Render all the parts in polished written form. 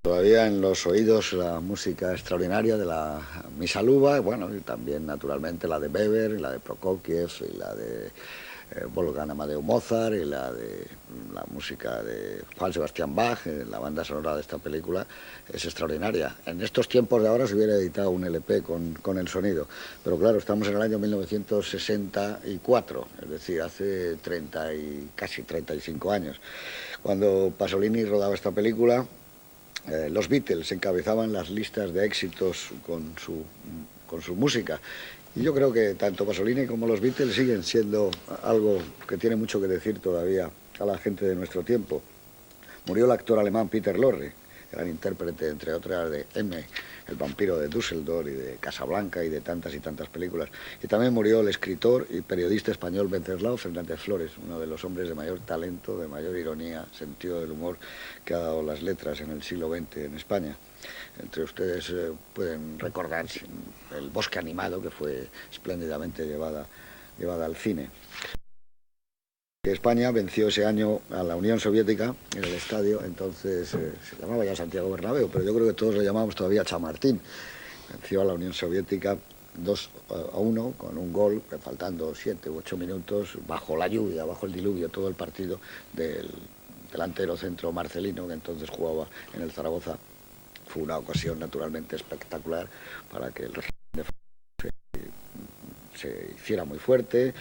Todavía en los oídos la música extraordinaria de la Misa Luba, bueno, y también naturalmente la de Weber, y la de Prokofiev, y la de Wolfgang Amadeus Mozart, y la de la música de Juan Sebastián Bach. La banda sonora de esta película es extraordinaria. En estos tiempos de ahora se hubiera editado un LP con el sonido, pero claro, estamos en el año 1964, es decir, hace casi 35 años. Cuando Pasolini rodaba esta película, los Beatles encabezaban las listas de éxitos con su música. Y yo creo que tanto Pasolini como los Beatles siguen siendo algo que tiene mucho que decir todavía a la gente de nuestro tiempo. Murió el actor alemán Peter Lorre, gran intérprete, entre otras, de M, el vampiro de Düsseldorf, y de Casablanca, y de tantas y tantas películas. Y también murió el escritor y periodista español Wenceslao Fernández Flores, uno de los hombres de mayor talento, de mayor ironía, sentido del humor que ha dado las letras en el siglo XX en España. Entre ustedes pueden recordar El bosque animado, que fue espléndidamente llevada al cine. España venció ese año a la Unión Soviética en el estadio, entonces se llamaba ya Santiago Bernabéu, pero yo creo que todos lo llamamos todavía Chamartín. Venció a la Unión Soviética 2-1 con un gol, faltando 7 u 8 minutos, bajo la lluvia, bajo el diluvio, todo el partido del delantero centro Marcelino, que entonces jugaba en el Zaragoza. Fue una ocasión naturalmente espectacular para que el régimen de se hiciera muy fuerte.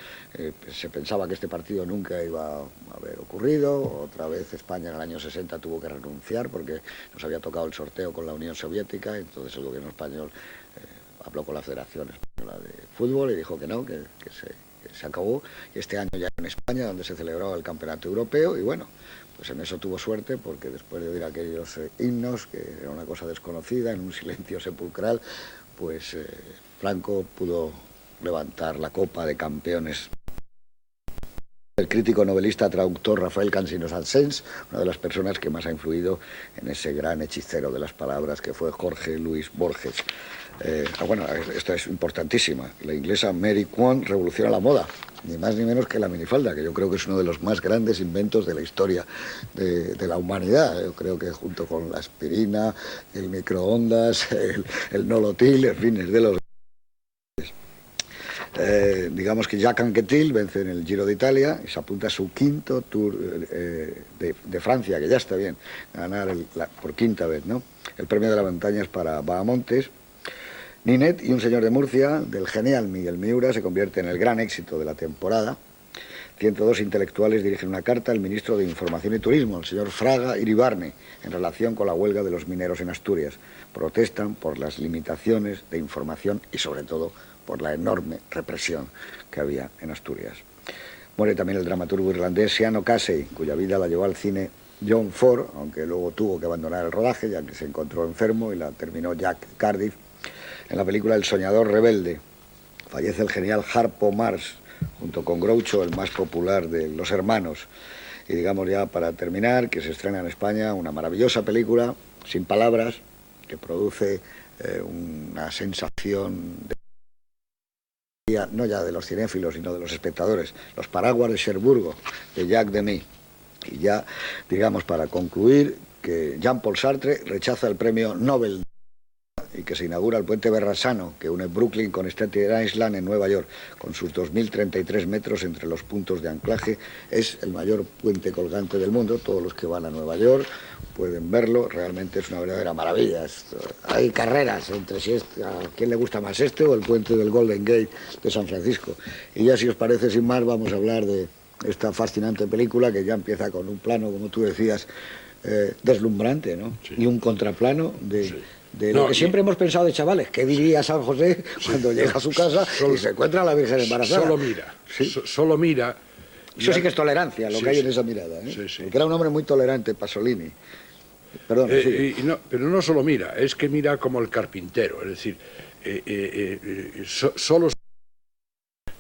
Se pensaba que este partido nunca iba a haber ocurrido. Otra vez España en el año 60 tuvo que renunciar porque nos había tocado el sorteo con la Unión Soviética. Entonces el gobierno español habló con la Federación Española de Fútbol y dijo que no, que se acabó. Y este año ya en España, donde se celebraba el Campeonato Europeo, y bueno, pues en eso tuvo suerte, porque después de oír aquellos himnos, que era una cosa desconocida, en un silencio sepulcral, pues Franco pudo levantar la copa de campeones. El crítico, novelista, traductor Rafael Cansino Sansens, una de las personas que más ha influido en ese gran hechicero de las palabras que fue Jorge Luis Borges. Bueno, esta es importantísima. La inglesa Mary Quant revoluciona la moda, ni más ni menos que la minifalda, que yo creo que es uno de los más grandes inventos de la historia de la humanidad. Yo creo que junto con la aspirina, el microondas, el nolotil, en fin, es de los... digamos que Jacques Anquetil vence en el Giro de Italia y se apunta a su quinto Tour de Francia, que ya está bien, ganar por quinta vez, ¿no? El premio de la montaña es para Bahamontes. Ninet y un señor de Murcia, del genial Miguel Miura, se convierte en el gran éxito de la temporada. 102 intelectuales dirigen una carta al ministro de Información y Turismo, el señor Fraga Iribarne, en relación con la huelga de los mineros en Asturias. Protestan por las limitaciones de información y, sobre todo, por la enorme represión que había en Asturias. Muere también el dramaturgo irlandés Sean O'Casey, cuya vida la llevó al cine John Ford, aunque luego tuvo que abandonar el rodaje ya que se encontró enfermo, y la terminó Jack Cardiff en la película El soñador rebelde. Fallece el genial Harpo Marx, junto con Groucho, el más popular de los hermanos. Y digamos ya para terminar que se estrena en España una maravillosa película, sin palabras, que produce una sensación no ya de los cinéfilos, sino de los espectadores, Los paraguas de Cherburgo, de Jacques Demy. Y ya, digamos, para concluir, que Jean-Paul Sartre rechaza el premio Nobel y que se inaugura el puente Verrazano, que une Brooklyn con Staten Island en Nueva York, con sus 2.033 metros entre los puntos de anclaje. Es el mayor puente colgante del mundo. Todos los que van a Nueva York pueden verlo. Realmente es una verdadera maravilla. Hay carreras entre a quién le gusta más o el puente del Golden Gate de San Francisco. Y ya, si os parece, sin más, vamos a hablar de esta fascinante película, que ya empieza con un plano, como tú decías, deslumbrante, ¿no? Sí. Y un contraplano de... Sí. De lo que siempre hemos pensado de chavales. ¿Qué diría San José cuando llega a su casa y se encuentra a la Virgen embarazada? Solo mira, ¿sí? Solo mira. Eso sí que es tolerancia, lo que hay en esa mirada, ¿eh? Sí. Porque era un hombre muy tolerante, Pasolini. Perdón, pero no solo mira, es que mira como el carpintero. Es decir, solo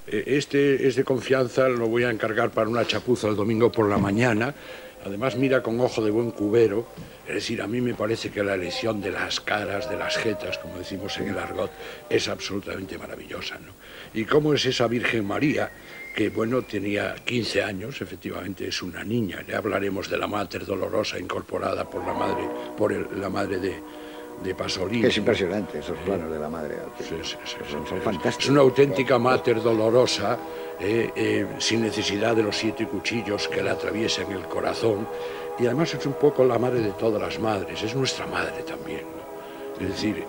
es de confianza, lo voy a encargar para una chapuza el domingo por la mañana. Además mira con ojo de buen cubero. Es decir, a mí me parece que la elección de las caras, de las jetas, como decimos en el argot, es absolutamente maravillosa, ¿no? Y cómo es esa Virgen María, que bueno, tenía 15 años, efectivamente es una niña. Le hablaremos de la Mater Dolorosa incorporada por la madre de Pasolini. Que es impresionante, esos planos de la madre. Sí, son fantásticos. Es una auténtica Mater Dolorosa, sin necesidad de los 7 cuchillos que le atraviesan el corazón. Y además es un poco la madre de todas las madres, es nuestra madre también, ¿no? Es decir,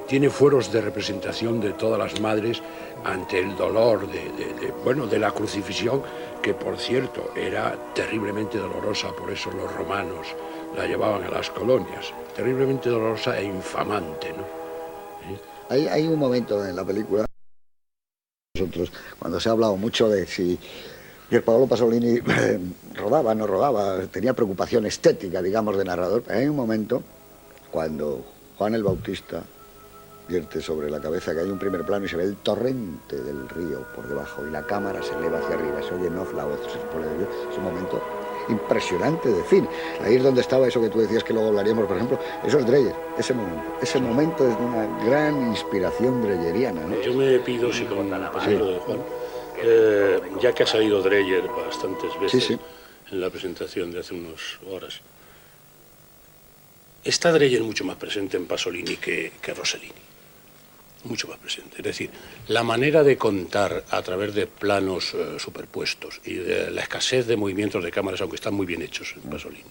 tiene fueros de representación de todas las madres ante el dolor de la crucifixión, que por cierto era terriblemente dolorosa, por eso los romanos la llevaban a las colonias, terriblemente dolorosa e infamante, ¿no? Hay un momento en la película, nosotros, cuando se ha hablado mucho de si Pierpaolo Pasolini rodaba, no rodaba, tenía preocupación estética, digamos, de narrador. Hay un momento cuando Juan el Bautista vierte sobre la cabeza, que hay un primer plano y se ve el torrente del río por debajo y la cámara se eleva hacia arriba, se oye en off la voz, se pone de Dios. Es un momento impresionante de cine. Ahí es donde estaba eso que tú decías que luego hablaríamos, por ejemplo, eso es Dreyer, ese momento es una gran inspiración dreyeriana, ¿no? Yo me pido, si con el permiso de Juan, ya que ha salido Dreyer bastantes veces en la presentación de hace unas horas, está Dreyer mucho más presente en Pasolini que Rossellini. Mucho más presente. Es decir, la manera de contar a través de planos superpuestos y de la escasez de movimientos de cámaras, aunque están muy bien hechos en Pasolini.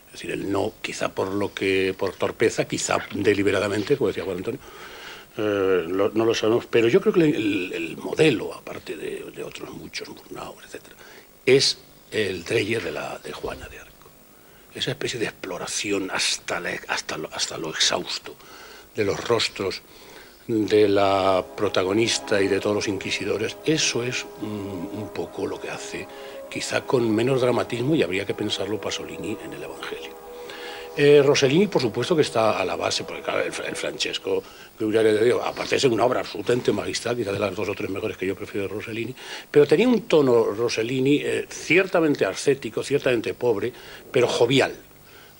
Es decir, el no, quizá por torpeza, quizá deliberadamente, como decía Juan Antonio, no lo sabemos, pero yo creo que el modelo, aparte de otros muchos, Murnau, etc., es el Dreyer de Juana de Arco. Esa especie de exploración hasta lo exhausto de los rostros de la protagonista y de todos los inquisidores, eso es un poco lo que hace, quizá con menos dramatismo, y habría que pensarlo, Pasolini en el Evangelio. Rossellini, por supuesto, que está a la base, porque claro, el Francesco Grullare de Dios, aparte de ser una obra absolutamente magistral, quizá de las 2 o 3 mejores que yo prefiero de Rossellini, pero tenía un tono Rossellini ciertamente ascético, ciertamente pobre, pero jovial.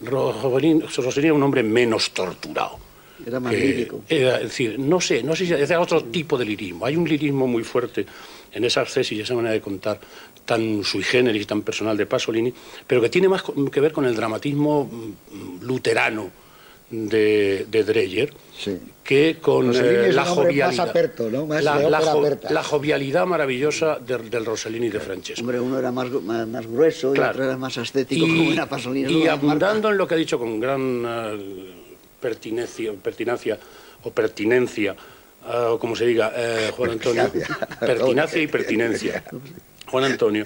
Rossellini era un hombre menos torturado. Era más lírico. Es decir, no sé si era otro tipo de lirismo. Hay un lirismo muy fuerte en esa ascesis y esa manera de contar tan sui generis, tan personal de Pasolini, pero que tiene más que ver con el dramatismo luterano de Dreyer, que con la jovialidad. Más aperto, ¿no? Más la jovialidad maravillosa del Rossellini de Francesco. Hombre, uno era más grueso, claro, y otro era más estético, como era Pasolini. Y abundando en lo que ha dicho con gran pertinencia, o como se diga, Juan Antonio, pertinacia y pertinencia. Juan Antonio,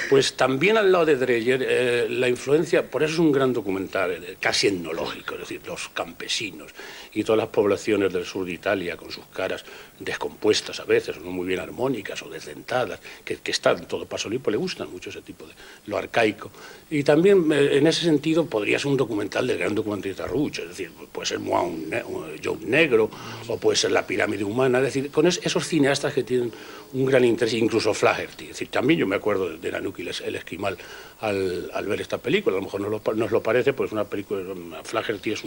pues también al lado de Dreyer, la influencia, por eso es un gran documental, casi etnológico, es decir, los campesinos y todas las poblaciones del sur de Italia con sus caras descompuestas a veces, o no muy bien armónicas o desdentadas, que están, todo Pasolini le gustan mucho ese tipo de lo arcaico. Y también en ese sentido podría ser un documental del gran documentalista Ruch, es decir, puede ser Joe Negro o puede ser La pirámide humana, es decir, con esos cineastas que tienen un gran interés, incluso Flaherty. Es decir, también yo me acuerdo de Nanucchi, el esquimal, al ver esta película. A lo mejor nos lo parece, pues una película, Flaherty es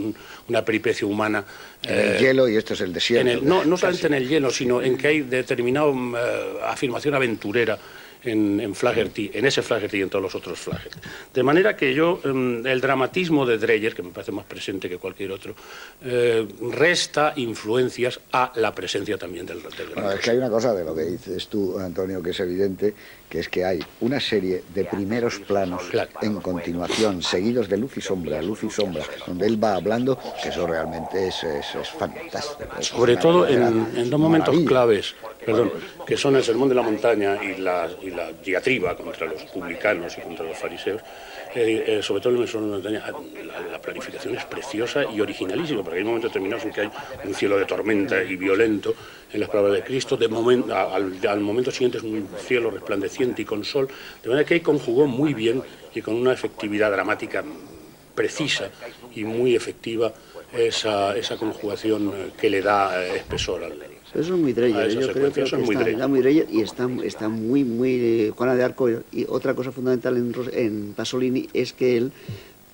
una peripecia humana. En el hielo, y esto es el desierto. No solamente en el hielo, sino en que hay determinada afirmación aventurera en Flaherty, en ese Flaherty y en todos los otros Flaherty. De manera que yo, el dramatismo de Dreyer, que me parece más presente que cualquier otro, resta influencias a la presencia también del bueno, es que hay una cosa de lo que dices tú, Antonio, que es evidente, que es que hay una serie de primeros planos en continuación, seguidos de luz y sombra, donde él va hablando, que eso realmente es fantástico. Sobre todo en 2 momentos claves, que son el Sermón de la Montaña y la diatriba contra los publicanos y contra los fariseos. Sobre todo en el Sermón de la Montaña, la planificación es preciosa y originalísima, porque hay momentos determinados en que hay un cielo de tormenta y violento en las palabras de Cristo, al momento siguiente es un cielo resplandeciente y con sol, de manera que ahí conjugó muy bien y con una efectividad dramática precisa y muy efectiva esa conjugación que le da espesor al... Eso es muy Dreyer, yo creo que está muy Dreyer y está muy Juana de Arco. Y otra cosa fundamental en Pasolini es que él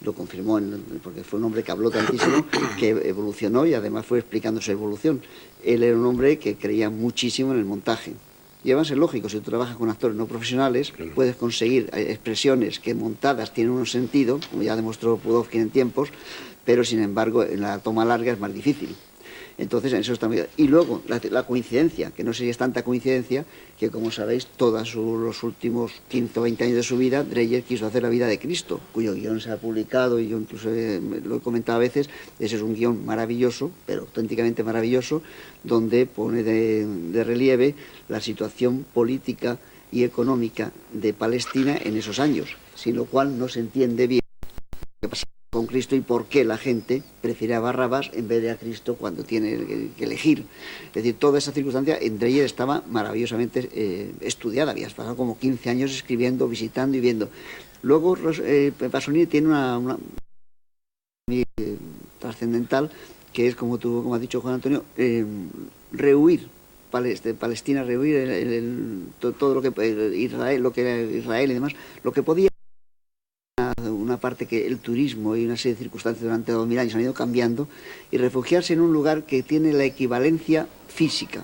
lo confirmó, porque fue un hombre que habló tantísimo, que evolucionó y además fue explicando su evolución. Él era un hombre que creía muchísimo en el montaje. Y además es lógico, si tú trabajas con actores no profesionales, puedes conseguir expresiones que montadas tienen un sentido, como ya demostró Pudovkin en tiempos, pero sin embargo en la toma larga es más difícil. Entonces, en eso está muy bien. Y luego, la coincidencia, que no sé si es tanta coincidencia, que como sabéis, todos los últimos 15 o 20 años de su vida, Dreyer quiso hacer la vida de Cristo, cuyo guión se ha publicado, y yo incluso lo he comentado a veces. Ese es un guión maravilloso, pero auténticamente maravilloso, donde pone de relieve la situación política y económica de Palestina en esos años, sin lo cual no se entiende bien qué pasa con Cristo y por qué la gente prefiere a Barrabás en vez de a Cristo cuando tiene que elegir. Es decir, toda esa circunstancia en Dreyer estaba maravillosamente estudiada. Había pasado como 15 años escribiendo, visitando y viendo. Luego Pasolini tiene una trascendental, que es, como has dicho, Juan Antonio, rehuir Palestina, rehuir todo lo que Israel, lo que era Israel y demás, lo que podía. Una parte que el turismo y una serie de circunstancias durante 2000 años han ido cambiando, y refugiarse en un lugar que tiene la equivalencia física.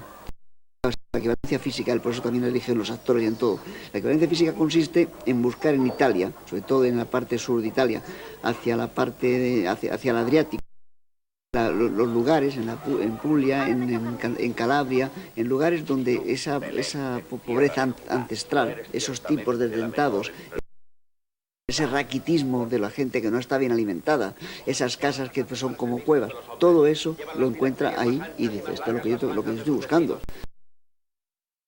La equivalencia física, por eso también eligen los actores y en todo. La equivalencia física consiste en buscar en Italia, sobre todo en la parte sur de Italia, hacia la parte hacia el Adriático, los lugares en Puglia, en Calabria, en lugares donde esa pobreza ancestral, esos tipos de desdentados, ese raquitismo de la gente que no está bien alimentada, esas casas que son como cuevas, todo eso lo encuentra ahí y dice, esto es lo que yo estoy buscando.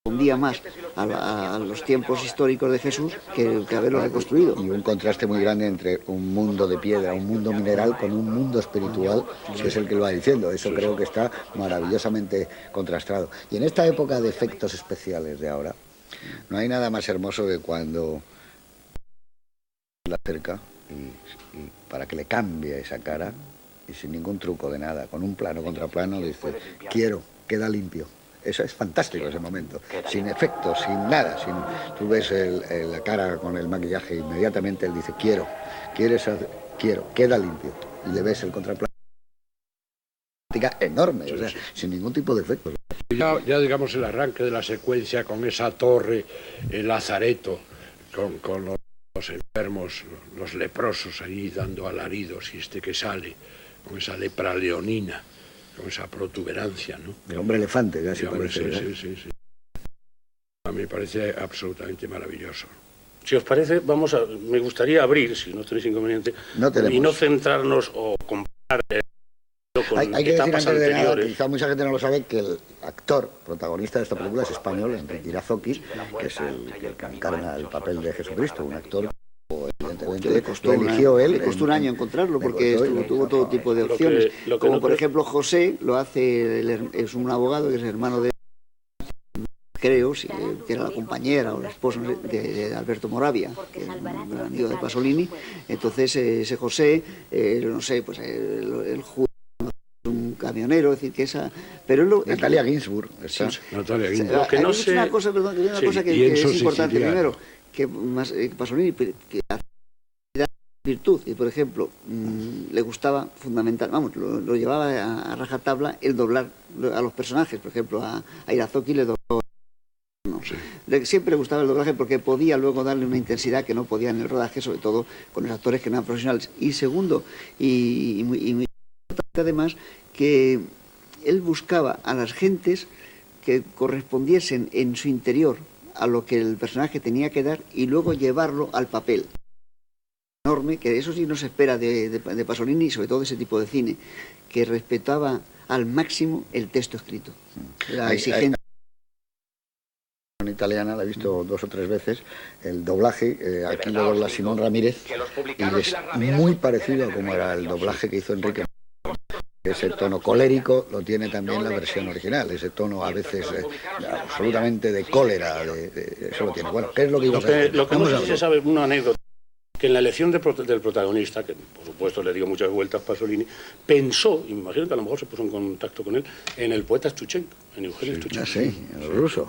Un día más a los tiempos históricos de Jesús que haberlo reconstruido. Y un contraste muy grande entre un mundo de piedra, un mundo mineral, con un mundo espiritual, que es el que lo va diciendo. Eso creo que está maravillosamente contrastado. Y en esta época de efectos especiales de ahora, no hay nada más hermoso que cuando la acerca y para que le cambie esa cara, y sin ningún truco de nada, con un plano contraplano, le dice, quiero, queda limpio. Eso es fantástico, ese momento, sin efectos, sin nada, tú ves la cara con el maquillaje, inmediatamente él dice, quiero, queda limpio, y le ves el contraplano enorme, o sea, sin ningún tipo de efectos. Ya digamos el arranque de la secuencia con esa torre, el lazareto, con los enfermos, los leprosos allí dando alaridos, y que sale con esa lepra leonina, con esa protuberancia, ¿no? De hombre elefante, casi parece. Sí. A mí me parece absolutamente maravilloso. Si os parece, me gustaría abrir, si no tenéis inconveniente, y no centrarnos o comparar con hay que etapas decir antes de anteriores. nada, quizá mucha gente no lo sabe, que el actor protagonista de esta película es español, Enrique Irazoqui, que es el que encarna el papel de Jesucristo, un actor evidentemente le costó un año encontrarlo, porque tuvo todo tipo de opciones. Como por ejemplo José lo hace, es un abogado que es hermano de, creo, que era la compañera o la esposa de Alberto Moravia, que es un gran amigo de Pasolini. Entonces ese José, no sé, pues el un camionero, es decir, que esa... Pero Natalia Ginsburg. Natalia Ginsburg. Que no sé, una cosa que es importante. Primero, que Pasolini, que virtud, y por ejemplo le gustaba fundamental, lo llevaba a rajatabla el doblar a los personajes. Por ejemplo a Irazoqui le dobló, siempre le gustaba el doblaje porque podía luego darle una intensidad que no podía en el rodaje, sobre todo con los actores que no eran profesionales. Y segundo, y muy importante además, que él buscaba a las gentes que correspondiesen en su interior a lo que el personaje tenía que dar y luego llevarlo al papel. Enorme, que eso sí no se espera de Pasolini, y sobre todo de ese tipo de cine, que respetaba al máximo el texto escrito. La exigencia italiana, la he visto 2 o 3 veces, el doblaje, aquí lo dobla Simón Ramírez, y es muy parecido a como era el doblaje que hizo Enrique. Ese tono colérico lo tiene también la versión original, ese tono a veces absolutamente de cólera, eso lo tiene. Bueno, ¿qué es lo que iba a hacer? Lo que no sé si se sabe, una anécdota, que en la elección del protagonista, que por supuesto le dio muchas vueltas Pasolini, pensó, y me imagino que a lo mejor se puso en contacto con él, en el poeta Shevchenko, en Eugenio Shevchenko. Sí, en el ruso.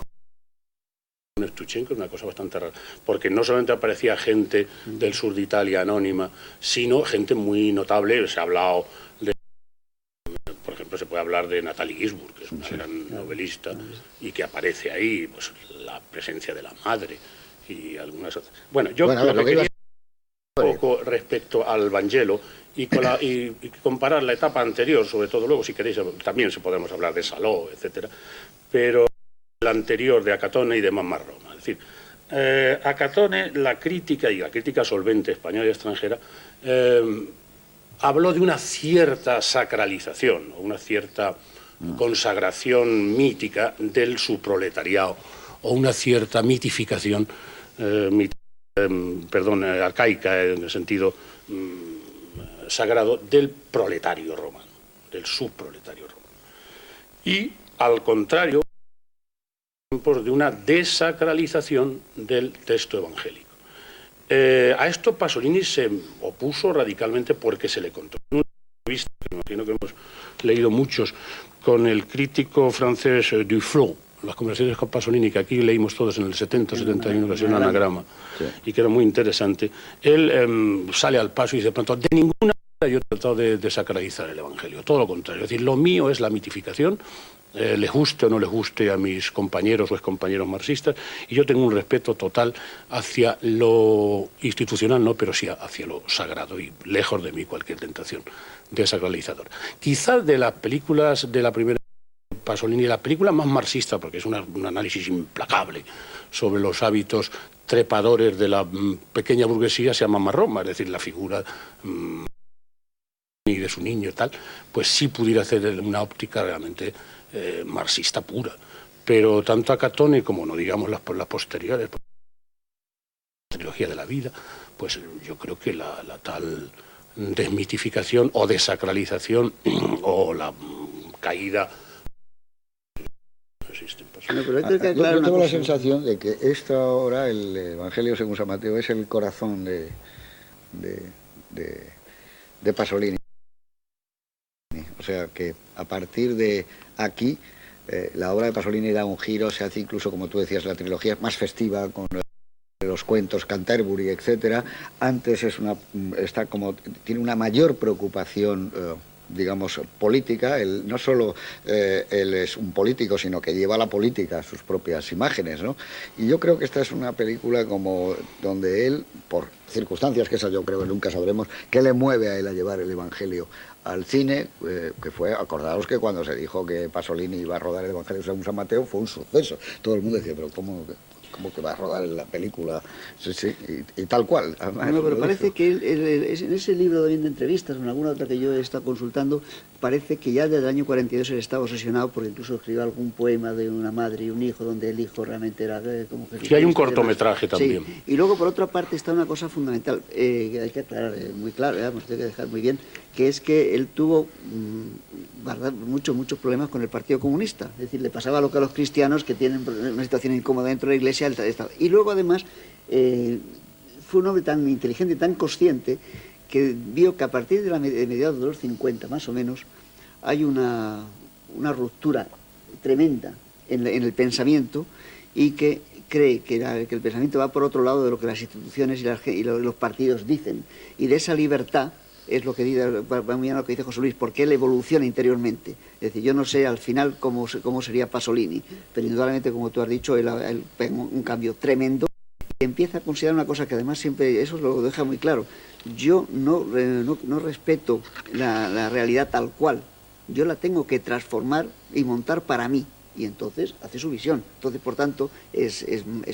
Shevchenko es una cosa bastante rara, porque no solamente aparecía gente del sur de Italia anónima, sino gente muy notable. Se ha hablado de, por ejemplo, ejemplo, se puede hablar de Natalie Ginzburg, que es una gran novelista y que aparece ahí, pues la presencia de la madre y algunas otras. Bueno, yo lo que quería un poco respecto al Vangelo y comparar la etapa anterior, sobre todo luego, si queréis, también podemos hablar de Saló, etcétera, pero la anterior de Acatone y de Mamma Roma. Es decir, Acatone, la crítica, y la crítica solvente española y extranjera, habló de una cierta sacralización, una cierta consagración mítica del subproletariado, o una cierta mitificación, arcaica en el sentido sagrado, del proletario romano, del subproletario romano. Y, al contrario, de una desacralización del texto evangélico. A esto Pasolini se opuso radicalmente porque se le contó. En una entrevista, que me imagino que hemos leído muchos, con el crítico francés Duflo, las conversaciones con Pasolini, que aquí leímos todos en el 70-71, que ha sido un anagrama, y que era muy interesante, él sale al paso y dice, pronto, de ninguna manera yo he tratado de desacralizar el Evangelio, todo lo contrario. Es decir, lo mío es la mitificación, les guste o no les guste a mis compañeros o excompañeros marxistas, y yo tengo un respeto total hacia lo institucional, no, pero sí hacia lo sagrado, y lejos de mí cualquier tentación desacralizadora. Quizás de las películas de la primera Pasolini, la película más marxista, porque es un análisis implacable sobre los hábitos trepadores de la pequeña burguesía, se llama Mamma Roma, es decir, la figura y de su niño y tal, pues sí pudiera hacer una óptica realmente marxista pura. Pero tanto Acatone como, no digamos, las posteriores, la trilogía de la vida, pues yo creo que la tal desmitificación o desacralización o la caída existen. Yo tengo la sensación de que esta obra, el Evangelio según San Mateo, es el corazón de Pasolini. O sea que a partir de aquí la obra de Pasolini da un giro, se hace incluso, como tú decías, la trilogía más festiva con los cuentos Canterbury, etcétera. Antes tiene una mayor preocupación digamos, política. Él no solo él es un político, sino que lleva la política a sus propias imágenes, ¿no? Y yo creo que esta es una película como donde él, por circunstancias que esas yo creo que nunca sabremos, qué le mueve a él a llevar el Evangelio al cine, que fue, acordaos que cuando se dijo que Pasolini iba a rodar el Evangelio según San Mateo fue un suceso. Todo el mundo decía, pero ¿cómo que va a rodar la película? Sí, sí, y tal cual. Además, no, pero parece que en ese libro de entrevistas, o en alguna otra que yo he estado consultando, parece que ya desde el año 42 él estaba obsesionado, porque incluso escribió algún poema de una madre y un hijo, donde el hijo realmente era como Jesús. Sí, hay un cortometraje también. Sí. Y luego, por otra parte, está una cosa fundamental, que hay que aclarar muy claro, nos tiene que dejar muy bien, que es que él tuvo muchos problemas con el Partido Comunista. Es decir, le pasaba lo que a los cristianos, que tienen una situación incómoda dentro de la Iglesia. Y luego, además, fue un hombre tan inteligente y tan consciente que vio que a partir de mediados de los 50, más o menos, hay una ruptura tremenda en el pensamiento, y que cree que el pensamiento va por otro lado de lo que las instituciones y los partidos dicen. Y de esa libertad es lo que dice, va muy bien lo que dice José Luis, porque él evoluciona interiormente. Es decir, yo no sé al final cómo sería Pasolini, pero indudablemente, como tú has dicho, él pega un cambio tremendo y empieza a considerar una cosa que además siempre, eso lo deja muy claro. Yo no respeto la realidad tal cual, yo la tengo que transformar y montar para mí. Y entonces hace su visión. Entonces, por tanto, es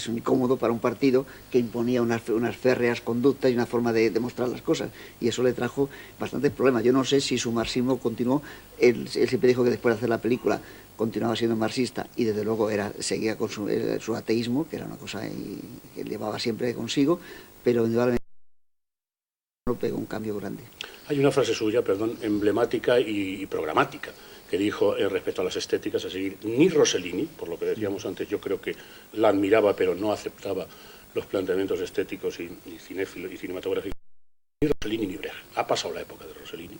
incómodo para un partido que imponía unas férreas conductas y una forma de demostrar las cosas. Y eso le trajo bastantes problemas. Yo no sé si su marxismo continuó. Él siempre dijo que después de hacer la película continuaba siendo marxista, y desde luego seguía con su ateísmo, que era una cosa que llevaba siempre consigo, pero indudablemente no pegó un cambio grande. Hay una frase suya, emblemática y programática, que dijo respecto a las estéticas, a seguir, ni Rossellini, por lo que decíamos antes, yo creo que la admiraba, pero no aceptaba los planteamientos estéticos y cinéfilos y cinematográficos, ni Rossellini ni Brecht. Ha pasado la época de Rossellini,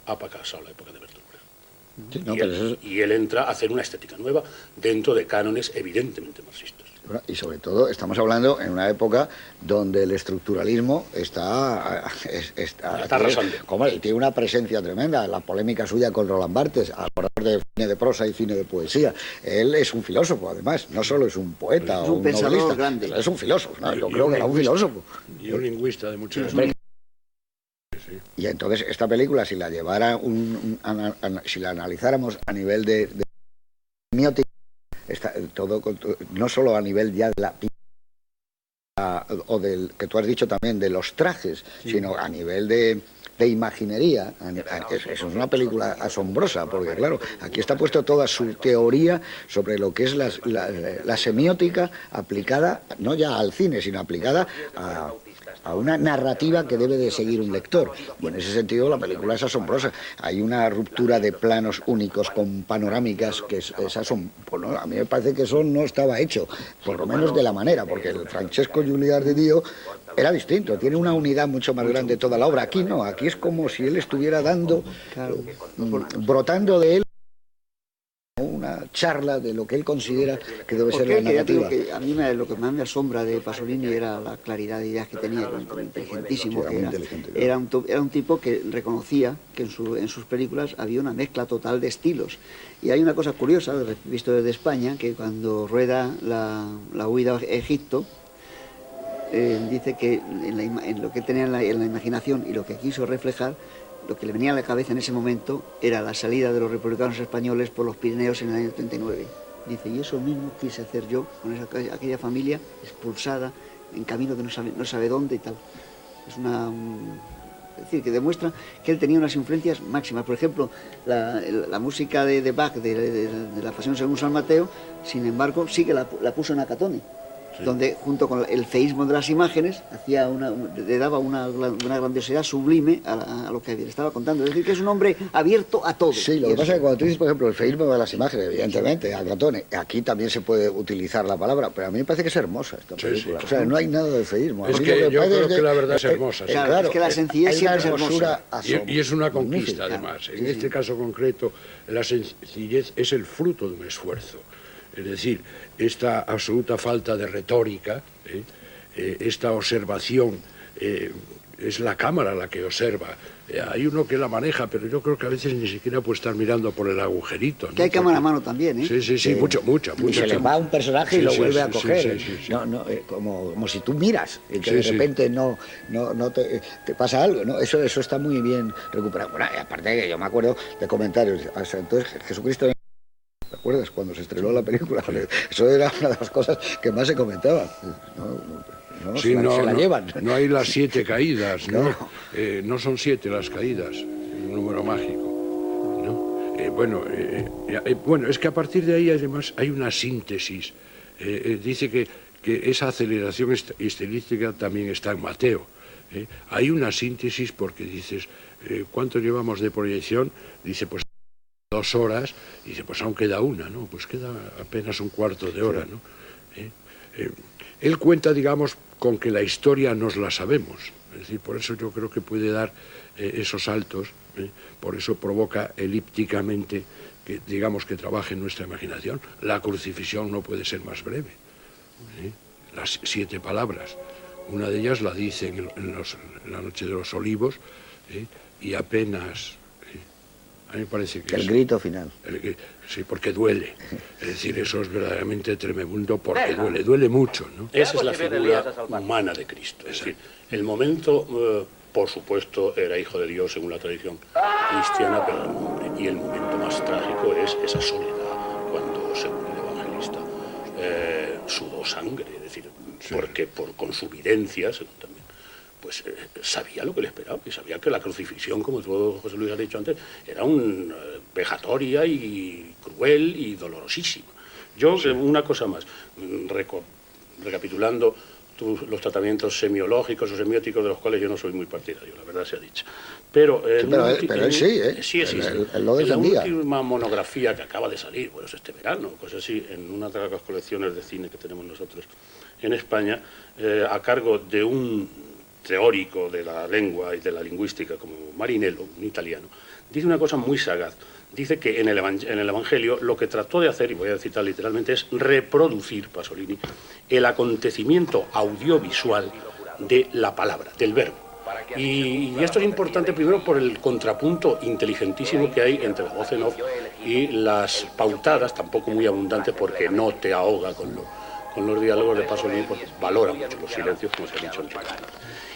ha pasado la época de Bertolt Brecht. Sí, y él entra a hacer una estética nueva dentro de cánones evidentemente marxistas. Y sobre todo estamos hablando en una época donde el estructuralismo está arrasando. Como él tiene una presencia tremenda, la polémica suya con Roland Barthes, hablar de cine de prosa y cine de poesía. Él es un filósofo, además, no solo es un poeta o un novelista, grande. Es un filósofo, ¿no? Yo creo que era un filósofo. Y un lingüista de muchas Y entonces esta película, si la llevara si la analizáramos a nivel de semiótica, no solo a nivel ya de la o del que tú has dicho también de los trajes, sino a nivel de imaginería. Eso es una película asombrosa, porque claro, aquí está puesto toda su teoría sobre lo que es la semiótica aplicada no ya al cine, sino aplicada a una narrativa que debe de seguir un lector. Y en ese sentido la película es asombrosa. Hay una ruptura de planos únicos con panorámicas que es bueno, a mí me parece que eso no estaba hecho, por lo menos de la manera, porque el Francesco Giuliar de Dio era distinto, tiene una unidad mucho más grande toda la obra. Aquí no, aquí es como si él estuviera brotando de él una charla de lo que él considera que debe ser la narrativa. Que a mí lo que más me asombra de Pasolini era la claridad de ideas que tenía, inteligentísimo. Era un tipo que reconocía que en sus películas había una mezcla total de estilos. Y hay una cosa curiosa, visto desde España, que cuando rueda la huida a Egipto, dice que en lo que tenía en la imaginación y lo que quiso reflejar, lo que le venía a la cabeza en ese momento era la salida de los republicanos españoles por los Pirineos en el año 39. Dice, y eso mismo quise hacer yo con aquella familia expulsada en camino que no sabe dónde y tal. Es decir, que demuestra que él tenía unas influencias máximas. Por ejemplo, la música de Bach, de la Pasión según San Mateo, sin embargo, sí que la puso en Acatone. Sí. Donde junto con el feísmo de las imágenes le daba una grandiosidad sublime a lo que le estaba contando. Es decir, que es un hombre abierto a todo. Sí, lo que pasa es que cuando tú dices, por ejemplo, el feísmo de las imágenes, evidentemente, Acatone, aquí también se puede utilizar la palabra, pero a mí me parece que es hermosa esta película. Sí. O sea, no hay nada de feísmo. Es que yo creo que la verdad es hermosa. Claro, es que la sencillez siempre es hermosa. Y es una conquista, además. En este caso concreto, la sencillez es el fruto de un esfuerzo. Es decir, esta absoluta falta de retórica, esta observación, es la cámara la que observa. Hay uno que la maneja, pero yo creo que a veces ni siquiera puede estar mirando por el agujerito, ¿no? Que hay cámara a mano también, ¿eh? Sí, mucha. Y se le va un personaje y lo vuelve a coger. Como si tú miras y que de repente no te pasa algo, ¿no? Eso está muy bien recuperado. Bueno, y aparte que yo me acuerdo de comentarios. Entonces, Jesucristo... ¿Te acuerdas cuando se estrenó la película? Eso era una de las cosas que más se comentaban. Se la llevan. No hay las 7 caídas, ¿no? No son 7 las caídas, es un número mágico, ¿no? Bueno, es que a partir de ahí además hay una síntesis. Dice que esa aceleración estilística también está en Mateo. Hay una síntesis porque dices, ¿cuánto llevamos de proyección? Dice, pues 2 horas, y dice, pues aún queda una, ¿no? Pues queda apenas un cuarto de hora, ¿no? Él cuenta, digamos, con que la historia nos la sabemos, es decir, por eso yo creo que puede dar esos saltos, por eso provoca elípticamente que, digamos, que trabaje en nuestra imaginación. La crucifixión no puede ser más breve, las 7 palabras, una de ellas la dice en la noche de los olivos, y apenas... A mí me parece que el grito final. Sí, porque duele. Es decir, eso es verdaderamente tremebundo porque duele mucho, ¿no? Esa es la figura humana de Cristo. Es decir, el momento, por supuesto, era hijo de Dios según la tradición cristiana, pero era un hombre. Y el momento más trágico es esa soledad cuando, según el evangelista, sudó sangre. Es decir, porque con su videncia, según también, pues sabía lo que le esperaba, y sabía que la crucifixión, como tú, José Luis, has dicho antes, era vejatoria y cruel y dolorosísima. Yo, una cosa más, recapitulando los tratamientos semiológicos o semióticos de los cuales yo no soy muy partidario, la verdad sea dicha. Pero él sí, ¿eh? Sí. Él lo defendía. En la última monografía que acaba de salir, bueno, es este verano, cosas así, en una de las colecciones de cine que tenemos nosotros en España, a cargo de un teórico de la lengua y de la lingüística como Marinello, un italiano, dice una cosa muy sagaz. Dice que en el Evangelio lo que trató de hacer, y voy a citar literalmente, es reproducir, Pasolini, el acontecimiento audiovisual de la palabra, del verbo. Y esto es importante primero por el contrapunto inteligentísimo que hay entre la voz en off y las pautadas, tampoco muy abundantes porque no te ahoga con los diálogos de Pasolini, porque valora mucho los silencios, como se ha dicho antes.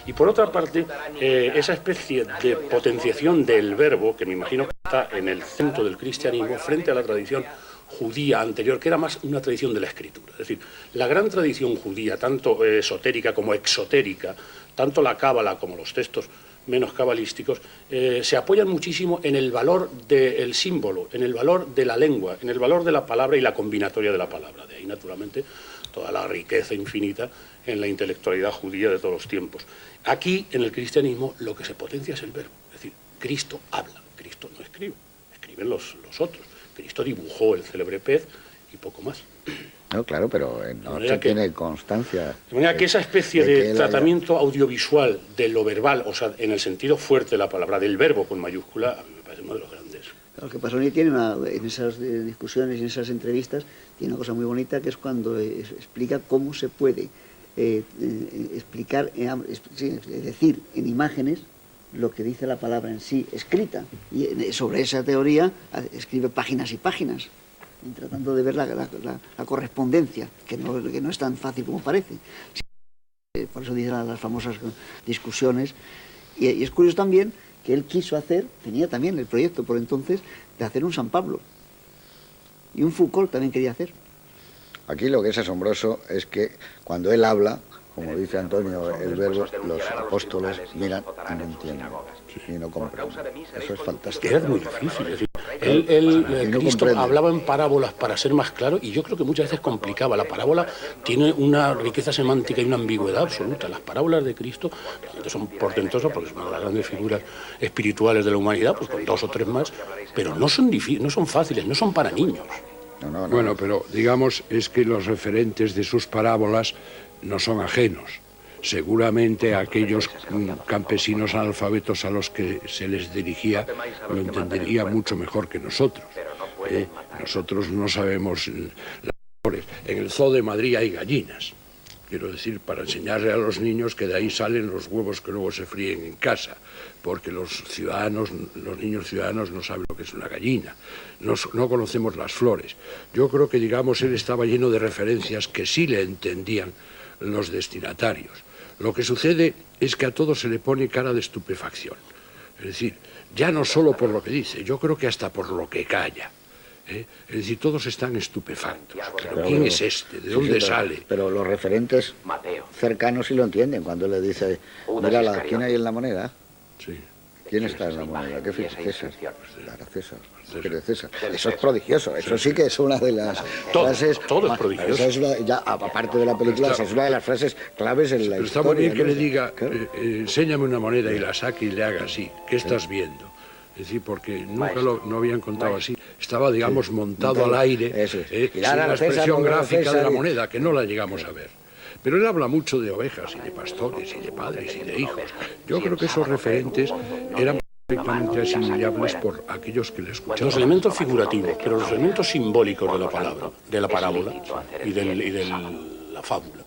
Y por otra parte, esa especie de potenciación del verbo, que me imagino que está en el centro del cristianismo, frente a la tradición judía anterior, que era más una tradición de la escritura. Es decir, la gran tradición judía, tanto esotérica como exotérica, tanto la cábala como los textos menos cabalísticos, se apoyan muchísimo en el valor del símbolo, en el valor de la lengua, en el valor de la palabra y la combinatoria de la palabra. De ahí, naturalmente, toda la riqueza infinita en la intelectualidad judía de todos los tiempos. Aquí, en el cristianismo, lo que se potencia es el verbo. Es decir, Cristo habla, Cristo no escribe, escriben los otros. Cristo dibujó el célebre pez y poco más. No, claro, pero no se tiene constancia. De manera que esa especie de tratamiento audiovisual de lo verbal, o sea, en el sentido fuerte de la palabra, del verbo con mayúscula, a mí me parece uno de los grandes. Lo que Pasolini tiene en esas discusiones y en esas entrevistas, tiene una cosa muy bonita, que es cuando explica cómo se puede explicar, decir en imágenes lo que dice la palabra en sí escrita. Y sobre esa teoría escribe páginas y páginas, tratando de ver la correspondencia, que no es tan fácil como parece. Por eso dice las famosas discusiones. Y es curioso también que él quiso hacer, tenía también el proyecto por entonces, de hacer un San Pablo. Y un Foucault también quería hacer. Aquí lo que es asombroso es que cuando él habla, como dice Antonio, el verbo, los apóstoles miran y no entienden, y no comprenden. Eso es fantástico. Era muy difícil. Es decir, Cristo hablaba en parábolas para ser más claro, y yo creo que muchas veces complicaba. La parábola tiene una riqueza semántica y una ambigüedad absoluta. Las parábolas de Cristo son portentosas porque son una de las grandes figuras espirituales de la humanidad, pues con 2 o 3 más, pero no son fáciles, no son para niños. No. Bueno, pero digamos es que los referentes de sus parábolas no son ajenos. Seguramente aquellos campesinos analfabetos a los que se les dirigía lo entenderían mucho mejor que nosotros. Nosotros no sabemos las flores. En el Zoo de Madrid hay gallinas. Quiero decir, para enseñarle a los niños que de ahí salen los huevos que luego se fríen en casa, porque los niños ciudadanos no saben lo que es una gallina, no conocemos las flores. Yo creo que, digamos, él estaba lleno de referencias que sí le entendían los destinatarios. Lo que sucede es que a todo se le pone cara de estupefacción. Es decir, ya no solo por lo que dice, yo creo que hasta por lo que calla. Es decir, todos están estupefactos. ¿Pero quién es este? ¿De dónde sale? Pero los referentes cercanos sí lo entienden. Cuando le dice, mira, ¿quién hay en la moneda? Sí. ¿Quién está en la moneda? ¿Qué fue? César. Claro, César. Eso es prodigioso. Eso sí que es una de las frases... Todo es prodigioso. Aparte de la película, esa es una de las frases claves en la historia. Pero está muy bien que le diga, enséñame una moneda y la saque y le haga así. ¿Qué estás viendo? Es decir, porque nunca no habían contado así. Estaba, digamos, montado al aire, sin la expresión gráfica de la moneda, que no la llegamos a ver. Pero él habla mucho de ovejas y de pastores y de padres y de hijos. Yo creo que esos referentes eran perfectamente asimilables por aquellos que le escuchaban. Los elementos figurativos, pero los elementos simbólicos de la palabra, de la parábola y de la fábula,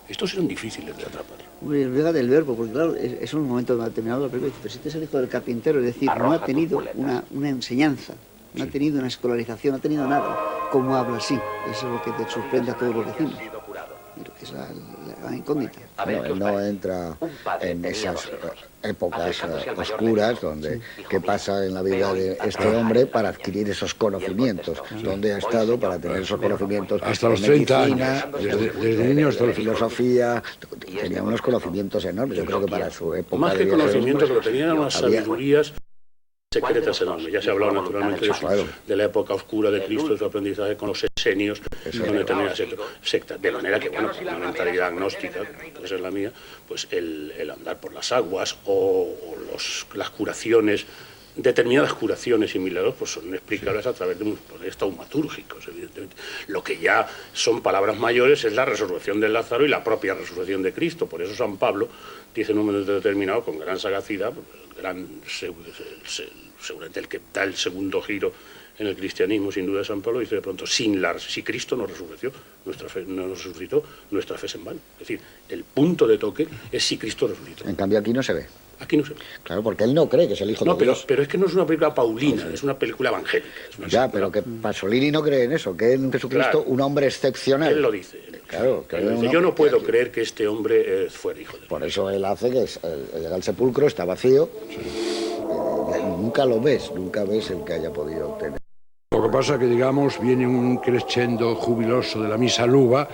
estos eran difíciles de atrapar. Llega del verbo, porque claro, es un momento determinado de la película, pero si este es el hijo del carpintero, es decir, no ha tenido una enseñanza, no ha tenido una escolarización, no ha tenido nada. ¿Cómo habla así? Eso es lo que te sorprende a todos los vecinos. Que es la incógnita. Él no entra en esas épocas oscuras donde qué pasa en la vida de este hombre para adquirir esos conocimientos, donde ha estado para tener esos conocimientos hasta los 30 años, desde niño hasta la filosofía, tenía unos conocimientos enormes. Yo creo que para su época más que conocimientos, pero tenían unas sabidurías secretas enormes. Ya se ha hablado naturalmente de la época oscura de Cristo, de su aprendizaje con los esenios, donde tenía sectas. De manera que, bueno, con una mentalidad agnóstica, que esa es la mía, pues el andar por las aguas o las curaciones determinadas curaciones y milagros pues son explicables a través de poderes taumatúrgicos, evidentemente. Lo que ya son palabras mayores es la resurrección de Lázaro y la propia resurrección de Cristo. Por eso San Pablo dice en un momento determinado, con gran sagacidad, seguramente el que da el segundo giro en el cristianismo, sin duda, San Pablo dice de pronto, si Cristo nos resucitó, nuestra fe es en vano. Es decir, el punto de toque es si Cristo resucitó. En cambio aquí no se ve. Aquí no se ve. Claro, porque él no cree que es el Hijo de Dios. Pero es que no es una película paulina, es una película evangélica. Pero que Pasolini no cree en eso, que es en Jesucristo, claro, un hombre excepcional. Él lo dice. Claro, yo no puedo creer que este hombre fuera hijo de Dios. Por eso él hace que llega al sepulcro, está vacío, nunca lo ves, nunca ves el que haya podido obtener. Lo que pasa es que, digamos, viene un crescendo jubiloso de la misa luba,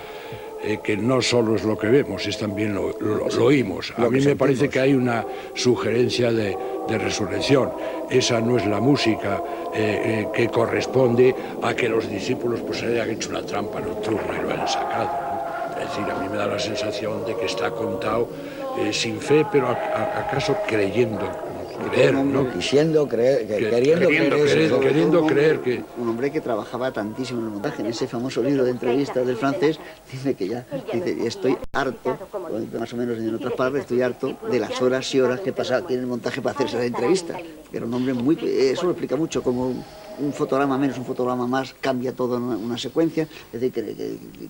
que no solo es lo que vemos, es también lo oímos. A mí me parece que hay una sugerencia de resurrección. Esa no es la música que corresponde a que los discípulos pues hayan hecho una trampa nocturna y lo hayan sacado, ¿no? Es decir, a mí me da la sensación de que está contado sin fe, pero acaso creyendo. Creer, ¿no? Queriendo creer que... Un hombre que trabajaba tantísimo en el montaje. En ese famoso libro de entrevistas del francés dice que estoy harto, más o menos en otras palabras, estoy harto de las horas y horas que pasaba aquí en el montaje para hacerse la entrevista. Era un hombre eso lo explica mucho, como un fotograma menos, un fotograma más, cambia toda una secuencia. Es decir,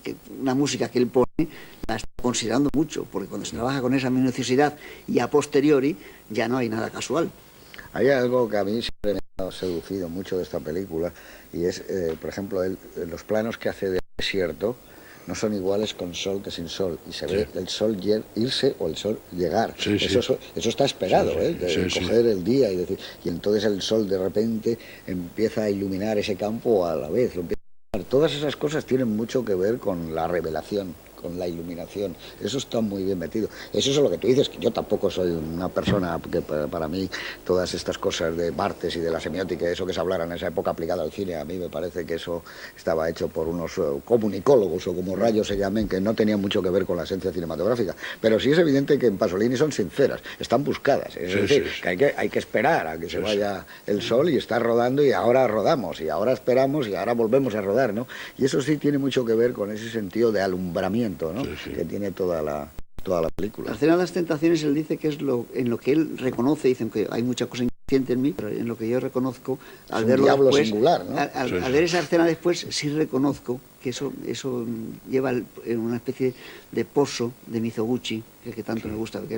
que una música que él pone la está considerando mucho, porque cuando se trabaja con esa minuciosidad y a posteriori ya no hay nada casual. Hay algo que a mí siempre me ha seducido mucho de esta película, y es, por ejemplo, los planos que hace del desierto no son iguales con sol que sin sol, y se ve el sol irse o el sol llegar. Eso está esperado, coger el día y entonces el sol de repente empieza a iluminar ese campo a la vez. Todas esas cosas tienen mucho que ver con la revelación, con la iluminación. Eso está muy bien metido. Eso es lo que tú dices, que yo tampoco soy una persona que para mí todas estas cosas de Barthes y de la semiótica, eso que se hablara en esa época aplicada al cine, a mí me parece que eso estaba hecho por unos comunicólogos o como rayos se llamen, que no tenían mucho que ver con la esencia cinematográfica. Pero sí es evidente que en Pasolini son sinceras, están buscadas. Es decir, que hay que esperar a que se vaya el sol y está rodando, y ahora rodamos, y ahora esperamos, y ahora volvemos a rodar, ¿no? Y eso sí tiene mucho que ver con ese sentido de alumbramiento, ¿no? Que tiene toda la película. La Cena de las Tentaciones, él dice que es en lo que él reconoce, dicen que hay mucha cosa inconsciente en mí, pero en lo que yo reconozco, al verlo después, singular, ¿no? al ver esa escena después, sí reconozco que eso lleva una especie de pozo de Mizoguchi, que tanto me gusta, que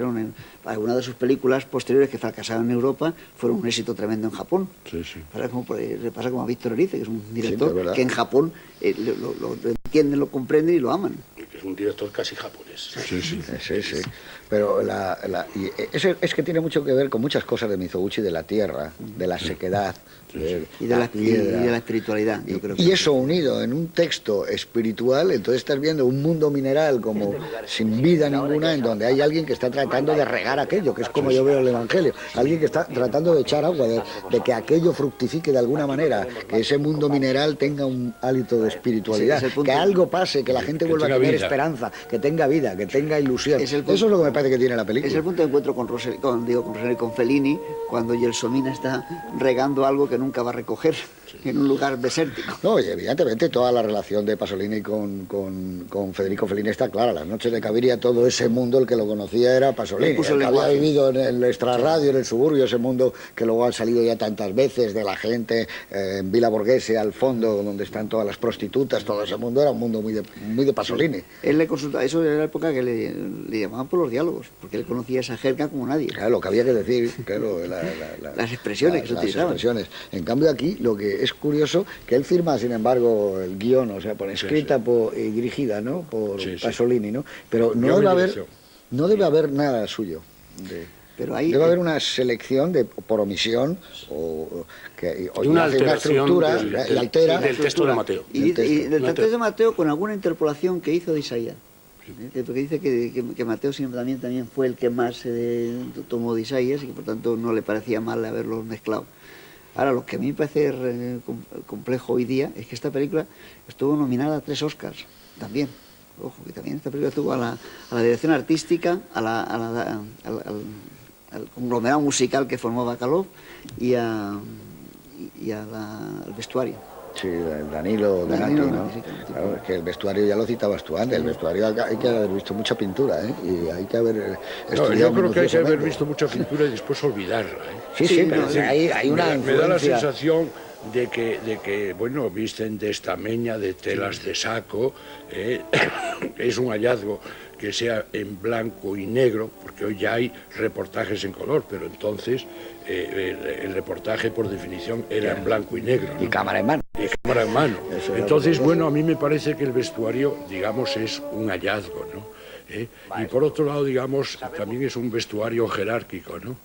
algunas de sus películas posteriores que fracasaron en Europa fueron un éxito tremendo en Japón. Le pasa como a Víctor Erice, que es un director que en Japón lo entienden, lo comprenden y lo aman. Es un director casi japonés. Sí. Pero es que tiene mucho que ver con muchas cosas de Mizoguchi, de la tierra, de la sequedad, y de la espiritualidad. Yo creo que y eso unido en un texto espiritual, entonces estás viendo un mundo mineral como sin vida ninguna, en donde hay alguien que está tratando de regar aquello, que es como yo veo el Evangelio, alguien que está tratando de echar agua, de que aquello fructifique de alguna manera, que ese mundo mineral tenga un hálito de espiritualidad, que algo pase, que la gente vuelva a tener esperanza, que tenga vida, que tenga ilusión. Eso es lo que me parece que tiene la película. Es el punto de encuentro con Fellini, cuando Gelsomina está regando algo que nunca va a recoger en un lugar desértico. No, y evidentemente toda la relación de Pasolini con Federico Fellini está clara. Las noches de Caviria, todo ese mundo, el que lo conocía era Pasolini, el que había vivido en el extrarradio, en el suburbio, ese mundo que luego ha salido ya tantas veces, de la gente en Villa Borghese, al fondo, donde están todas las prostitutas, todo ese mundo era un mundo muy de Pasolini. Sí. Él le consultaba, eso era la época que le llamaban por los diálogos, porque él conocía esa jerga como nadie. Claro, lo que había que decir, claro, las expresiones que se utilizaban. En cambio aquí, lo que es curioso, que él firma, sin embargo, el guión, o sea, escrita y dirigida, ¿no? Por Pasolini, ¿no? Pero no debe haber nada suyo. Debe haber una selección por omisión o una estructura y altera del texto de Mateo. Y del texto de Mateo con alguna interpolación que hizo de Isaías. Porque dice que Mateo también fue el que más tomó de Isaías y que por tanto no le parecía mal haberlos mezclado. Ahora, lo que a mí me parece complejo hoy día es que esta película estuvo nominada a 3 Oscars también. Ojo, que también esta película estuvo a la dirección artística, al conglomerado musical que formó Bacalov y al vestuario. Sí, Danilo Donati, ¿no? Claro, es que el vestuario ya lo citabas tú antes, el vestuario hay que haber visto mucha pintura, ¿eh? Y hay que haber estudiado. Yo creo que hay que haber visto mucha pintura y después olvidarla, ¿eh? Sí, pero hay una me da la sensación de que, bueno, visten de estameña, de telas de saco, es un hallazgo que sea en blanco y negro, porque hoy ya hay reportajes en color, pero entonces el reportaje por definición era en blanco y negro, ¿no? Y cámara en mano. Y cámara en mano. Entonces, bueno, a mí me parece que el vestuario, digamos, es un hallazgo, ¿no? Y por otro lado, digamos, también es un vestuario jerárquico, ¿no?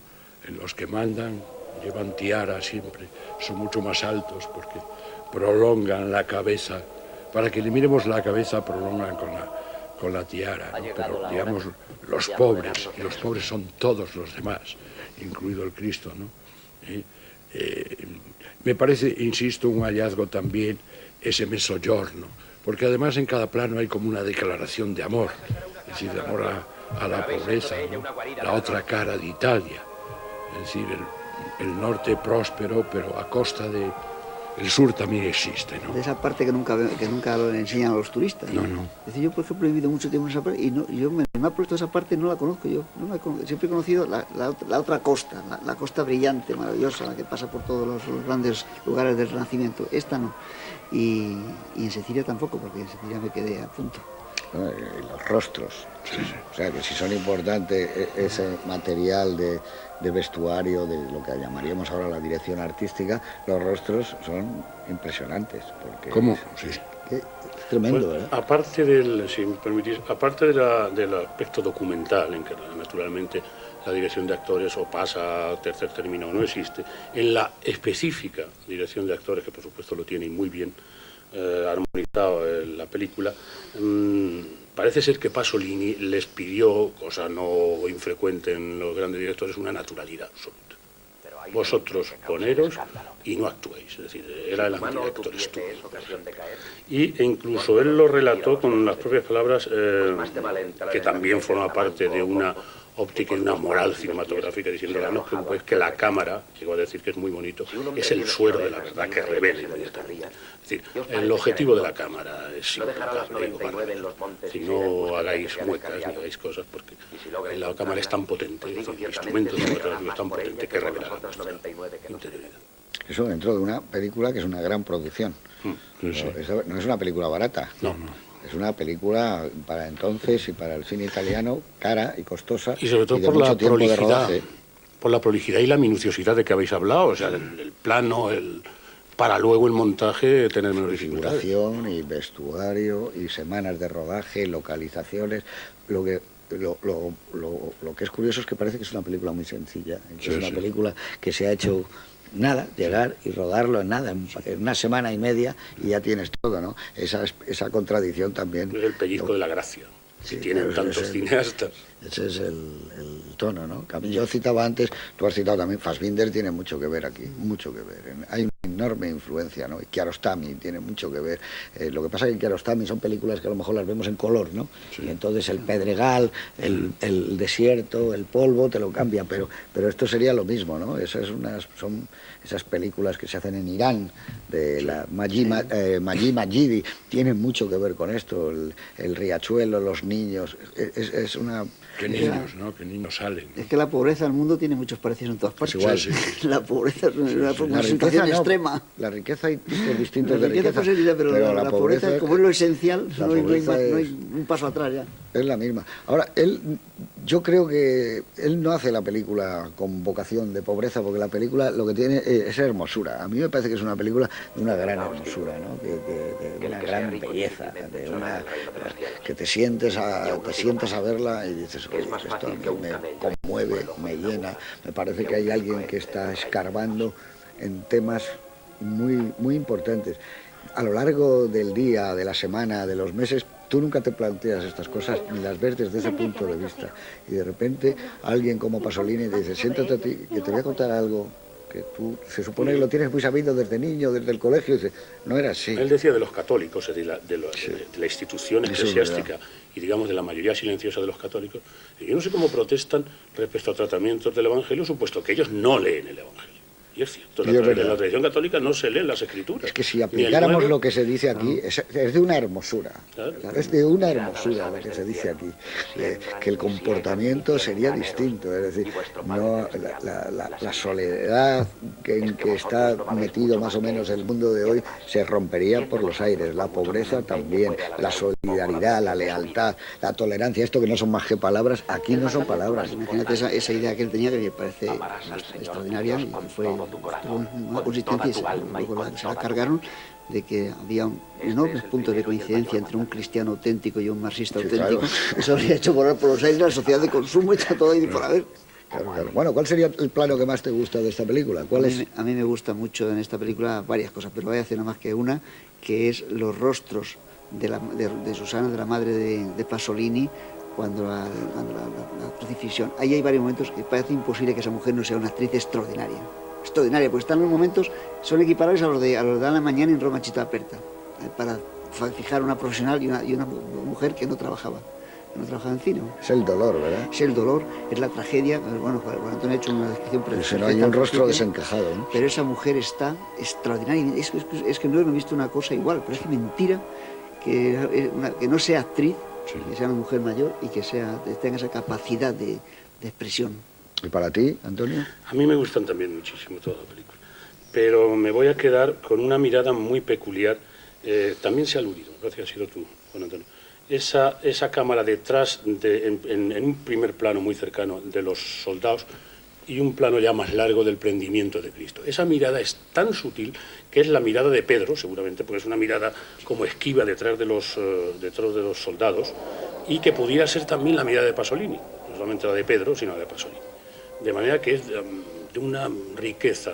En los que mandan, llevan tiara siempre, son mucho más altos porque prolongan la cabeza. Para que le miremos la cabeza, prolongan con la tiara, ¿no? Pero digamos los pobres son todos los demás, incluido el Cristo, ¿no? Me parece, insisto, un hallazgo también ese Mezzogiorno, porque además en cada plano hay como una declaración de amor, es decir, de amor a la pobreza, ¿no? La otra cara de Italia, es decir, el norte próspero, pero a costa de... El sur también existe, ¿no? De esa parte que nunca lo enseñan a los turistas. No. Es decir, yo, por ejemplo, he vivido mucho tiempo en esa parte y me ha puesto esa parte, no la conozco yo. Siempre he conocido la otra costa, la costa brillante, maravillosa, la que pasa por todos los grandes lugares del Renacimiento. Esta no. Y en Sicilia tampoco, porque en Sicilia me quedé a punto. Y los rostros. Sí. O sea, que si son importantes ese material de vestuario, de lo que llamaríamos ahora la dirección artística, los rostros son impresionantes. Porque ¿cómo? Sí. Es tremendo, pues, ¿verdad? Aparte si me permitís, aparte del aspecto documental, en que naturalmente la dirección de actores o pasa a tercer término o no existe, en la específica dirección de actores, que por supuesto lo tiene muy bien armonizado en la película, parece ser que Pasolini les pidió, cosa no infrecuente en los grandes directores, una naturalidad absoluta. Vosotros poneros y no actuéis, es decir, era el antidirector estúpido. Y incluso él lo relató con las propias palabras, que también forma parte de una óptica y una moral cinematográfica, diciendo, no os preocupéis que la cámara, llegó a decir que es muy bonito, es el suero de la verdad que revela inmediatamente. Es decir, el objetivo de la cámara es implacable, si no hagáis muecas ni hagáis cosas, porque la cámara es tan potente, el instrumento cinematográfico es tan potente que revela nuestra interioridad. Eso dentro de una película que es una gran producción. No es una película barata. No. Es una película para entonces y para el cine italiano cara y costosa. Y sobre todo por la prolijidad. Por la prolijidad y la minuciosidad de que habéis hablado. O sea, el plano, para luego el montaje tener menos dificultades. Figuración y vestuario y semanas de rodaje, localizaciones. Lo que es curioso es que parece que es una película muy sencilla. Es una película que se ha hecho... nada, llegar y rodarlo en nada, en una semana y media y ya tienes todo, ¿no? Esa contradicción también. Es el pellizco de la gracia, si tienen tantos cineastas. Ese es el tono, ¿no? Yo citaba antes, tú has citado también, Fassbinder tiene mucho que ver aquí, mucho que ver. Hay una enorme influencia, ¿no? Y Kiarostami tiene mucho que ver. Lo que pasa es que Kiarostami son películas que a lo mejor las vemos en color, ¿no? Sí. Y entonces el pedregal, el desierto, el polvo te lo cambia, pero esto sería lo mismo, ¿no? Son esas películas que se hacen en Irán, de la Maji Majidi, tienen mucho que ver con esto, el riachuelo, los niños, es una... ¿Qué niños, no? ¿Qué niños salen? Es que la pobreza del mundo tiene muchos parecidos en todas partes. Igual, sí. La pobreza es una situación extrema. La riqueza hay tipos distintos de riqueza. Pero la pobreza, como es lo esencial, no hay un paso atrás ya. Es la misma. Ahora, yo creo que él no hace la película con vocación de pobreza, porque la película lo que tiene es hermosura. A mí me parece que es una película de una gran hermosura, ¿no? De una gran belleza, que te sientes a verla y dices, oye, esto a mí me conmueve, me llena. Me parece que hay alguien que está escarbando en temas muy, muy importantes. A lo largo del día, de la semana, de los meses, tú nunca te planteas estas cosas ni las ves desde ese punto de vista. Y de repente alguien como Pasolini te dice, siéntate a ti, que te voy a contar algo que tú se supone que lo tienes muy sabido desde niño, desde el colegio, no era así. Él decía de los católicos, de la institución eclesiástica y digamos de la mayoría silenciosa de los católicos, y yo no sé cómo protestan respecto a tratamientos del Evangelio, supuesto que ellos no leen el Evangelio. Y es cierto, en la tradición católica no se leen las Escrituras. Es que si aplicáramos lo que se dice aquí, es de una hermosura. Claro. Es de una hermosura lo que se dice aquí. Que el comportamiento sería distinto. Es decir, no la soledad en que está metido más o menos el mundo de hoy se rompería por los aires. La pobreza también. La solidaridad, la lealtad, la tolerancia. Esto que no son más que palabras, aquí no son palabras. Imagínate esa idea que él tenía, que me parece extraordinaria, y fue una consistencia, y se la cargaron, de que había enormes puntos de coincidencia entre un cristiano auténtico y un marxista auténtico. Claro. Eso habría hecho volar por los aires la sociedad de consumo y está todo ahí por haber. Claro. Bueno, ¿cuál sería el plano que más te gusta de esta película? A mí me gusta mucho en esta película varias cosas, pero voy a hacer nada más que una, que es los rostros de Susana, de la madre de Pasolini, cuando la crucifixión. Ahí hay varios momentos que parece imposible que esa mujer no sea una actriz extraordinaria, porque están los momentos, son equiparables a los de Ana Mañana en Roma Città Aperta, para fijar una profesional y una mujer que no trabajaba en cine. Es el dolor, ¿verdad? Es el dolor, es la tragedia. Bueno, Juan Antonio ha hecho una descripción preciosa. No hay un rostro desencajado, ¿no? Pero esa mujer está extraordinaria. Es que no he visto una cosa igual. Parece mentira que no sea actriz, que sea una mujer mayor y que tenga esa capacidad de expresión. ¿Y para ti, Antonio? A mí me gustan también muchísimo todas las películas, pero me voy a quedar con una mirada muy peculiar. También se ha aludido, me parece que ha sido tú, Juan Antonio. Esa cámara detrás, en un primer plano muy cercano de los soldados y un plano ya más largo del prendimiento de Cristo. Esa mirada es tan sutil que es la mirada de Pedro, seguramente, porque es una mirada como esquiva detrás de los soldados, y que pudiera ser también la mirada de Pasolini, no solamente la de Pedro, sino la de Pasolini. De manera que es de una riqueza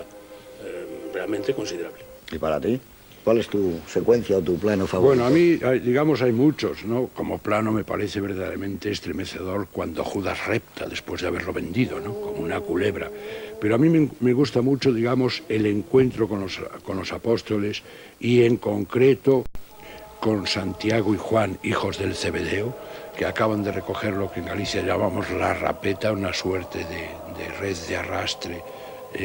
realmente considerable. ¿Y para ti? ¿Cuál es tu secuencia o tu plano favorito? Bueno, a mí, digamos, hay muchos, ¿no? Como plano me parece verdaderamente estremecedor cuando Judas repta después de haberlo vendido, ¿no? Como una culebra. Pero a mí me gusta mucho, digamos, el encuentro con los apóstoles y en concreto con Santiago y Juan, hijos del Zebedeo, que acaban de recoger lo que en Galicia llamamos la rapeta, una suerte de red de arrastre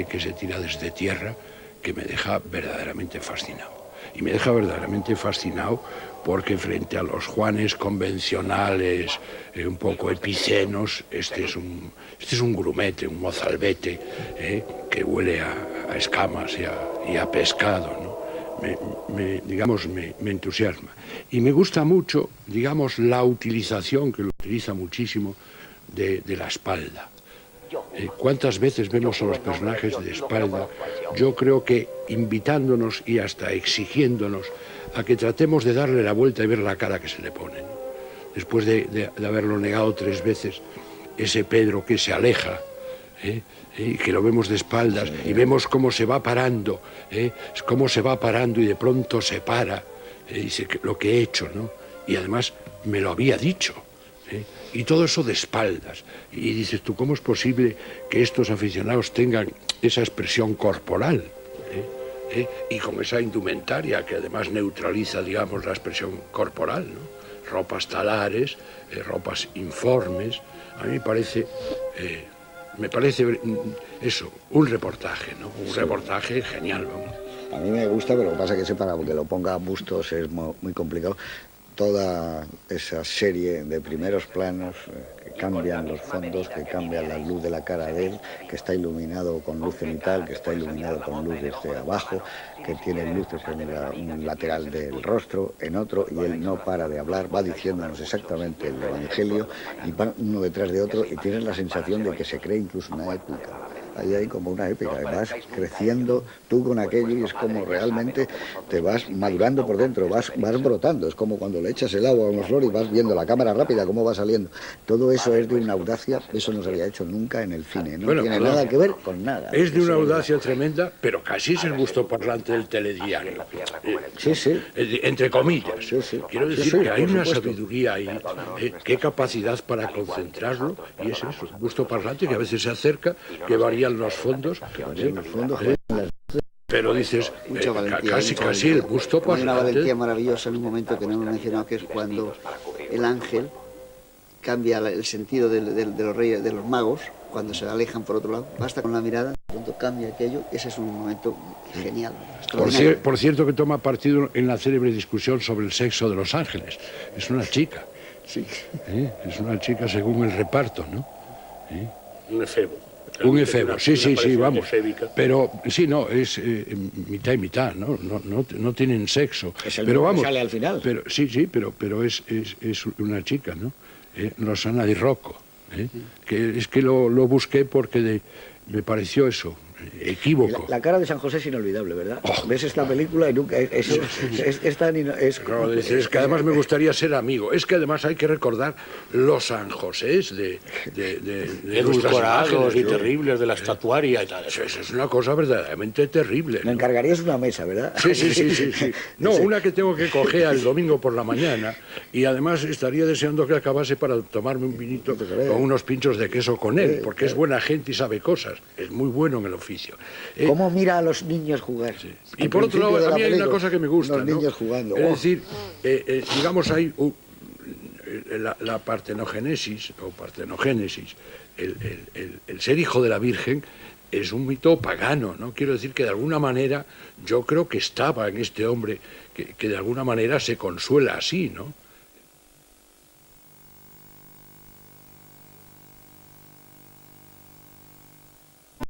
que se tira desde tierra, que me deja verdaderamente fascinado. Y me deja verdaderamente fascinado porque frente a los Juanes convencionales, un poco epicenos, este es un grumete, un mozalbete, que huele a escamas y a pescado, ¿no? Me entusiasma. Y me gusta mucho, digamos, la utilización, que lo utiliza muchísimo, de la espalda. ¿Cuántas veces vemos a los personajes de espalda? Yo creo que invitándonos y hasta exigiéndonos a que tratemos de darle la vuelta y ver la cara que se le pone, ¿no? Después de haberlo negado 3 veces, ese Pedro que se aleja, que lo vemos de espaldas y vemos cómo se va parando, cómo se va parando y de pronto se para, dice lo que he hecho, ¿no? Y además me lo había dicho. Y todo eso de espaldas. Y dices tú, ¿cómo es posible que estos aficionados tengan esa expresión corporal? Y con esa indumentaria que además neutraliza, digamos, la expresión corporal, ¿no? Ropas talares, ropas informes. A mí me parece eso, un reportaje, ¿no? Un reportaje genial, vamos. A mí me gusta, pero lo que pasa es que para que lo ponga a Bustos es muy complicado. Toda esa serie de primeros planos que cambian los fondos, que cambian la luz de la cara de él, que está iluminado con luz cenital, que está iluminado con luz desde abajo, que tiene luces en un lateral del rostro, en otro, y él no para de hablar, va diciéndonos exactamente el Evangelio, y van uno detrás de otro, y tienes la sensación de que se cree incluso una épica. Ahí hay como una épica, vas creciendo tú con aquello y es como realmente te vas madurando por dentro, vas brotando, es como cuando le echas el agua a una flor y vas viendo la cámara rápida cómo va saliendo. Todo eso es de una audacia, eso no se había hecho nunca en el cine, no tiene nada que ver con nada. Es de una audacia tremenda, pero casi es el gusto parlante del telediario. Sí. Entre comillas. Sí. Quiero decir que hay una sabiduría ahí, qué capacidad para concentrarlo, y es eso, un gusto parlante que a veces se acerca, que varía cambian los fondos. Pero dices, casi el busto pasa. Hay una valentía maravillosa en un momento que no hemos mencionado, que es cuando el ángel cambia el sentido de los reyes, de los magos, cuando se alejan por otro lado. Basta con la mirada, cuando cambia aquello, ese es un momento genial. Por cierto, que toma partido en la célebre discusión sobre el sexo de los ángeles. Es una chica. Sí. Es una chica según el reparto, ¿no? Un efebo. Un efebo, sí, vamos. Efébica. Pero sí, no, es mitad y mitad, no tienen sexo. Es el pero vamos, que sale al final. Pero, sí, pero es una chica, ¿no? Rosana Di Rocco. Que es que lo busqué porque me pareció eso, equívoco. La cara de San José es inolvidable, ¿verdad? Ves esta película y nunca... Es tan... Es que además me gustaría ser amigo. Es que además hay que recordar los San Josés de edulcorados y terribles de la estatuaria y tal. Eso es una cosa verdaderamente terrible, ¿no? Me encargarías una mesa, ¿verdad? Sí. No, una que tengo que coger el domingo por la mañana, y además estaría deseando que acabase para tomarme un vinito con unos pinchos de queso con él, porque es buena gente y sabe cosas. Es muy bueno en el oficio. ¿Cómo mira a los niños jugar? Sí. Y por otro lado, a mí hay una cosa que me gusta, los niños jugando. Es decir, digamos, hay la partenogénesis, el ser hijo de la Virgen, es un mito pagano, ¿no? Quiero decir que de alguna manera yo creo que estaba en este hombre que de alguna manera se consuela así, ¿no?